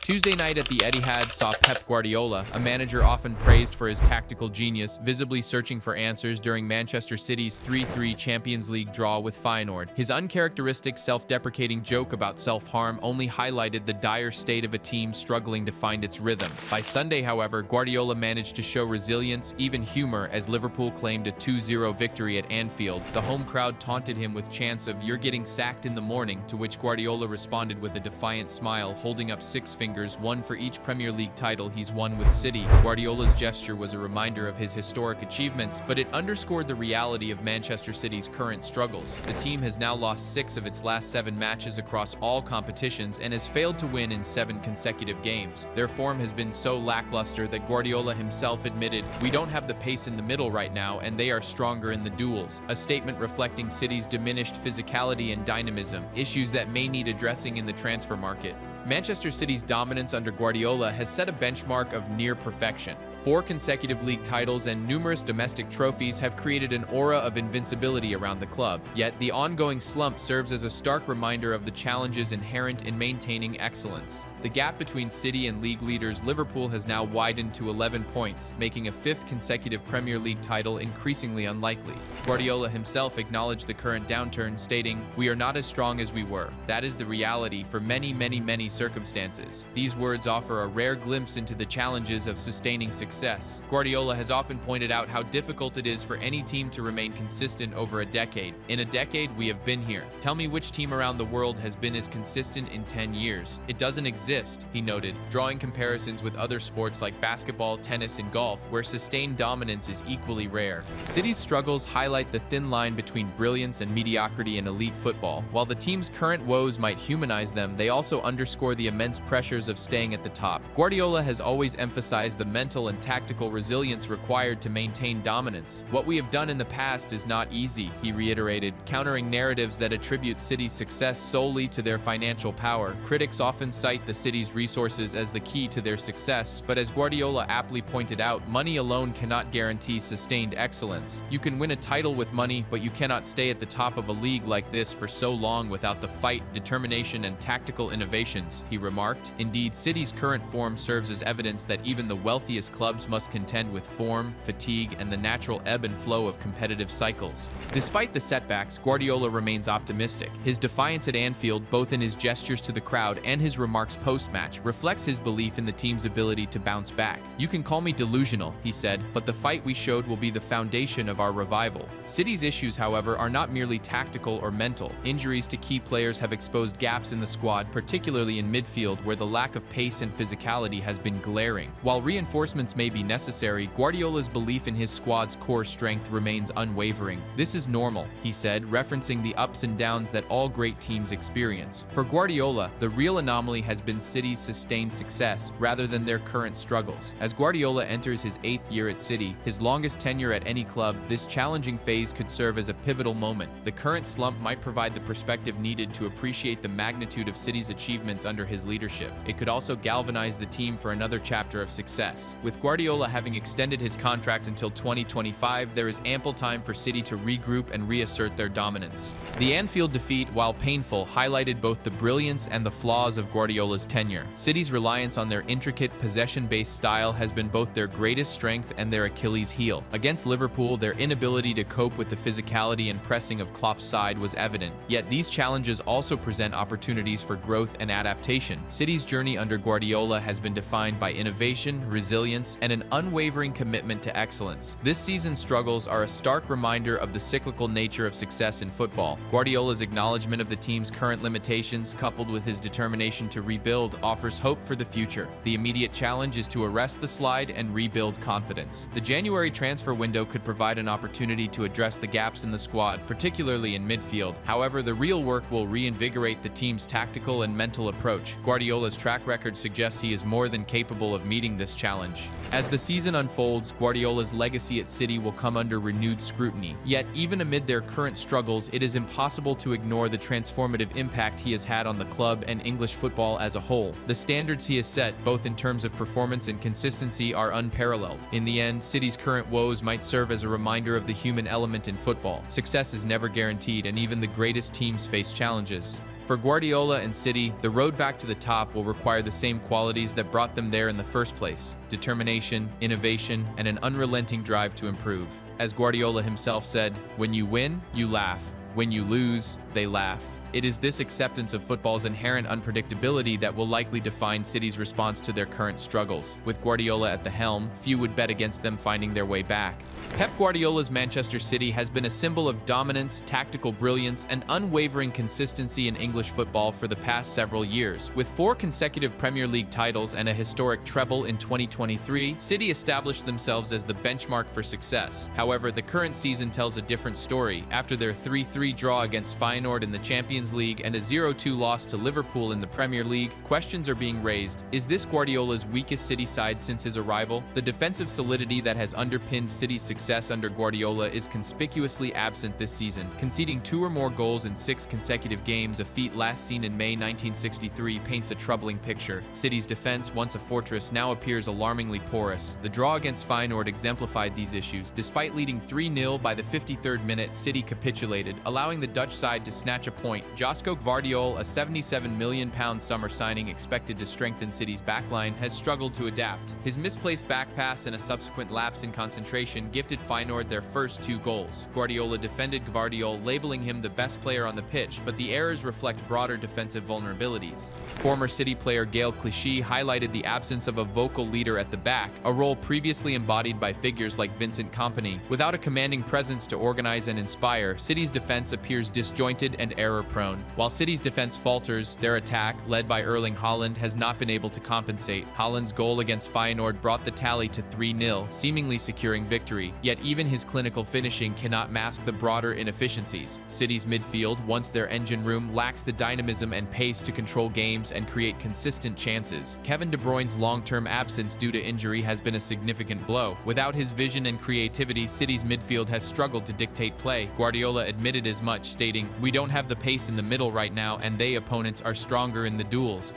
Tuesday night at the Etihad saw Pep Guardiola, a manager often praised for his tactical genius, visibly searching for answers during Manchester City's 3-3 Champions League draw with Feyenoord. His uncharacteristic self-deprecating joke about self-harm only highlighted the dire state of a team struggling to find its rhythm. By Sunday, however, Guardiola managed to show resilience, even humor, as Liverpool claimed a 2-0 victory at Anfield. The home crowd taunted him with chants of "You're getting sacked in the morning," to which Guardiola responded with a defiant smile, holding up 6 fingers, one for each Premier League title he's won with City. Guardiola's gesture was a reminder of his historic achievements, but it underscored the reality of Manchester City's current struggles. The team has now lost 6 of its last 7 matches across all competitions and has failed to win in 7 consecutive games. Their form has been so lackluster that Guardiola himself admitted, "We don't have the pace in the middle right now, and they are stronger in the duels," a statement reflecting City's diminished physicality and dynamism, issues that may need addressing in the transfer market. Manchester City's dominance under Guardiola has set a benchmark of near perfection. 4 consecutive league titles and numerous domestic trophies have created an aura of invincibility around the club. Yet, the ongoing slump serves as a stark reminder of the challenges inherent in maintaining excellence. The gap between City and league leaders Liverpool has now widened to 11 points, making a 5th consecutive Premier League title increasingly unlikely. Guardiola himself acknowledged the current downturn, stating, "We are not as strong as we were. That is the reality for many circumstances." These words offer a rare glimpse into the challenges of sustaining success. Guardiola has often pointed out how difficult it is for any team to remain consistent over a decade. "In a decade, we have been here. Tell me which team around the world has been as consistent in 10 years. It doesn't exist," he noted, drawing comparisons with other sports like basketball, tennis, and golf, where sustained dominance is equally rare. City's struggles highlight the thin line between brilliance and mediocrity in elite football. While the team's current woes might humanize them, they also underscore the immense pressures of staying at the top. Guardiola has always emphasized the mental and tactical resilience required to maintain dominance. "What we have done in the past is not easy," he reiterated, countering narratives that attribute City's success solely to their financial power. Critics often cite the City's resources as the key to their success, but as Guardiola aptly pointed out, money alone cannot guarantee sustained excellence. "You can win a title with money, but you cannot stay at the top of a league like this for so long without the fight, determination, and tactical innovations," he remarked. Indeed, City's current form serves as evidence that even the wealthiest clubs must contend with form, fatigue, and the natural ebb and flow of competitive cycles. Despite the setbacks, Guardiola remains optimistic. His defiance at Anfield, both in his gestures to the crowd and his remarks post-match, reflects his belief in the team's ability to bounce back. "You can call me delusional," he said, "but the fight we showed will be the foundation of our revival." City's issues, however, are not merely tactical or mental. Injuries to key players have exposed gaps in the squad, particularly in midfield, where the lack of pace and physicality has been glaring. While reinforcements may be necessary, Guardiola's belief in his squad's core strength remains unwavering. "This is normal," he said, referencing the ups and downs that all great teams experience. For Guardiola, the real anomaly has been City's sustained success, rather than their current struggles. As Guardiola enters his 8th year at City, his longest tenure at any club, this challenging phase could serve as a pivotal moment. The current slump might provide the perspective needed to appreciate the magnitude of City's achievements under his leadership. It could also galvanize the team for another chapter of success. With Guardiola having extended his contract until 2025, there is ample time for City to regroup and reassert their dominance. The Anfield defeat, while painful, highlighted both the brilliance and the flaws of Guardiola's tenure. City's reliance on their intricate, possession-based style has been both their greatest strength and their Achilles heel. Against Liverpool, their inability to cope with the physicality and pressing of Klopp's side was evident. Yet these challenges also present opportunities for growth and adaptation. City's journey under Guardiola has been defined by innovation, resilience, and an unwavering commitment to excellence. This season's struggles are a stark reminder of the cyclical nature of success in football. Guardiola's acknowledgement of the team's current limitations, coupled with his determination to rebuild, offers hope for the future. The immediate challenge is to arrest the slide and rebuild confidence. The January transfer window could provide an opportunity to address the gaps in the squad, particularly in midfield. However, the real work will reinvigorate the team's tactical and mental approach. Guardiola's track record suggests he is more than capable of meeting this challenge. As the season unfolds, Guardiola's legacy at City will come under renewed scrutiny. Yet, even amid their current struggles, it is impossible to ignore the transformative impact he has had on the club and English football as a whole. The standards he has set, both in terms of performance and consistency, are unparalleled. In the end, City's current woes might serve as a reminder of the human element in football. Success is never guaranteed, and even the greatest teams face challenges. For Guardiola and City, the road back to the top will require the same qualities that brought them there in the first place: determination, innovation, and an unrelenting drive to improve. As Guardiola himself said, "When you win, you laugh. When you lose, they laugh." It is this acceptance of football's inherent unpredictability that will likely define City's response to their current struggles. With Guardiola at the helm, few would bet against them finding their way back. Pep Guardiola's Manchester City has been a symbol of dominance, tactical brilliance, and unwavering consistency in English football for the past several years. With 4 consecutive Premier League titles and a historic treble in 2023, City established themselves as the benchmark for success. However, the current season tells a different story. After their 3-3 draw against Feyenoord in the Champions League and a 0-2 loss to Liverpool in the Premier League, questions are being raised. Is this Guardiola's weakest City side since his arrival? The defensive solidity that has underpinned City's success under Guardiola is conspicuously absent this season, conceding 2 or more goals in 6 consecutive games, a feat last seen in May 1963, paints a troubling picture. City's defense, once a fortress, now appears alarmingly porous. The draw against Feyenoord exemplified these issues. Despite leading 3-0 by the 53rd minute, City capitulated, allowing the Dutch side to snatch a point. Josko Gvardiol, a £77 million summer signing expected to strengthen City's backline, has struggled to adapt. His misplaced back pass and a subsequent lapse in concentration gifted Feyenoord their first 2 goals. Guardiola defended Gvardiol, labeling him the best player on the pitch, but the errors reflect broader defensive vulnerabilities. Former City player Gaël Clichy highlighted the absence of a vocal leader at the back, a role previously embodied by figures like Vincent Kompany. Without a commanding presence to organize and inspire, City's defense appears disjointed and error-prone. While City's defense falters, their attack, led by Erling Haaland, has not been able to compensate. Haaland's goal against Feyenoord brought the tally to 3-0, seemingly securing victory. Yet even his clinical finishing cannot mask the broader inefficiencies. City's midfield, once their engine room, lacks the dynamism and pace to control games and create consistent chances. Kevin De Bruyne's long-term absence due to injury has been a significant blow. Without his vision and creativity, City's midfield has struggled to dictate play. Guardiola admitted as much, stating, "We don't have the pace in the middle right now, and they opponents are stronger in the duels."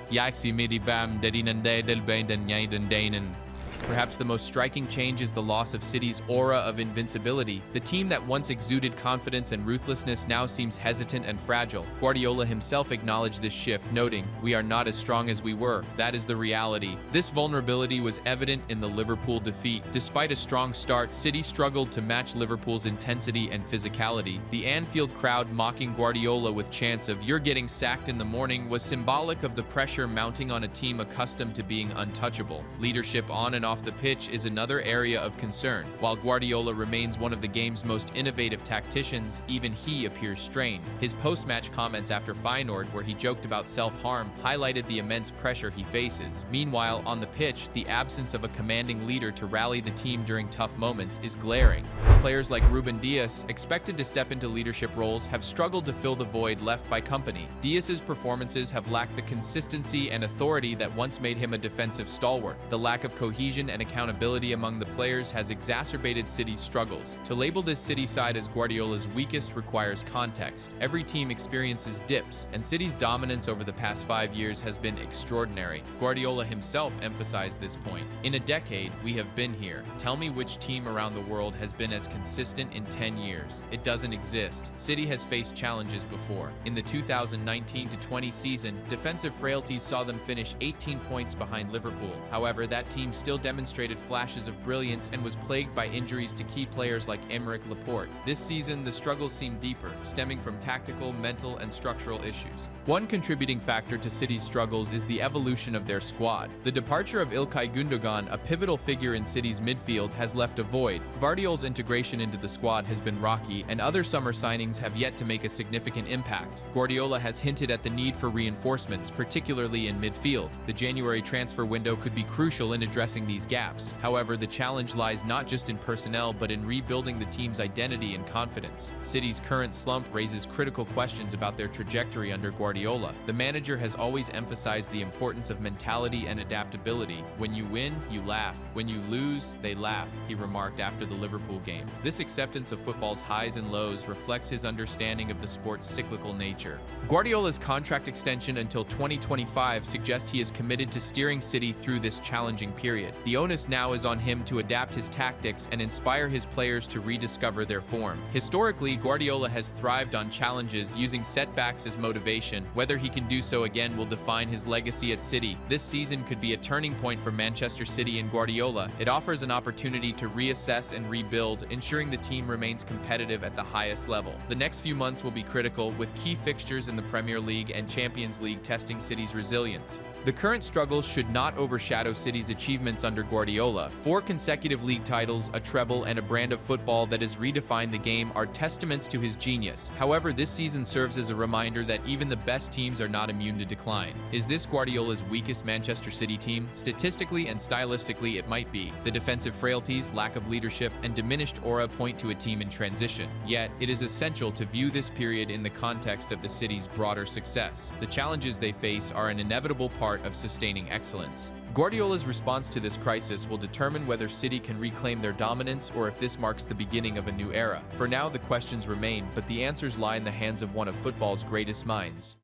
Perhaps the most striking change is the loss of City's aura of invincibility. The team that once exuded confidence and ruthlessness now seems hesitant and fragile. Guardiola himself acknowledged this shift, noting, "We are not as strong as we were. That is the reality." This vulnerability was evident in the Liverpool defeat. Despite a strong start, City struggled to match Liverpool's intensity and physicality. The Anfield crowd mocking Guardiola with chants of "You're getting sacked in the morning" was symbolic of the pressure mounting on a team accustomed to being untouchable. Leadership on and off the pitch is another area of concern. While Guardiola remains one of the game's most innovative tacticians, even he appears strained. His post-match comments after Feyenoord, where he joked about self-harm, highlighted the immense pressure he faces. Meanwhile, on the pitch, the absence of a commanding leader to rally the team during tough moments is glaring. Players like Ruben Dias, expected to step into leadership roles, have struggled to fill the void left by Kompany. Dias's performances have lacked the consistency and authority that once made him a defensive stalwart. The lack of cohesion and accountability among the players has exacerbated City's struggles. To label this City side as Guardiola's weakest requires context. Every team experiences dips, and City's dominance over the past 5 years has been extraordinary. Guardiola himself emphasized this point. "In a decade, we have been here. Tell me which team around the world has been as consistent in 10 years. It doesn't exist." City has faced challenges before. In the 2019-20 season, defensive frailties saw them finish 18 points behind Liverpool. However, that team still demonstrated flashes of brilliance and was plagued by injuries to key players like Aymeric Laporte. This season, the struggles seem deeper, stemming from tactical, mental, and structural issues. One contributing factor to City's struggles is the evolution of their squad. The departure of İlkay Gündoğan, a pivotal figure in City's midfield, has left a void. Gvardiol's integration into the squad has been rocky, and other summer signings have yet to make a significant impact. Guardiola has hinted at the need for reinforcements, particularly in midfield. The January transfer window could be crucial in addressing these gaps. However, the challenge lies not just in personnel, but in rebuilding the team's identity and confidence. City's current slump raises critical questions about their trajectory under Guardiola. The manager has always emphasized the importance of mentality and adaptability. "When you win, you laugh. When you lose, they laugh," he remarked after the Liverpool game. time. This acceptance of football's highs and lows reflects his understanding of the sport's cyclical nature. Guardiola's contract extension until 2025 suggests he is committed to steering City through this challenging period. The onus now is on him to adapt his tactics and inspire his players to rediscover their form. Historically, Guardiola has thrived on challenges, using setbacks as motivation. Whether he can do so again will define his legacy at City. This season could be a turning point for Manchester City and Guardiola. It offers an opportunity to reassess and rebuild, ensuring the team remains competitive at the highest level. The next few months will be critical, with key fixtures in the Premier League and Champions League testing City's resilience. The current struggles should not overshadow City's achievements under Guardiola. 4 consecutive league titles, a treble, and a brand of football that has redefined the game are testaments to his genius. However, this season serves as a reminder that even the best teams are not immune to decline. Is this Guardiola's weakest Manchester City team? Statistically and stylistically, it might be. The defensive frailties, lack of leadership, and diminished aura point to a team in transition. Yet, it is essential to view this period in the context of the city's broader success. The challenges they face are an inevitable part of sustaining excellence. Guardiola's response to this crisis will determine whether City can reclaim their dominance or if this marks the beginning of a new era. For now, the questions remain, but the answers lie in the hands of one of football's greatest minds.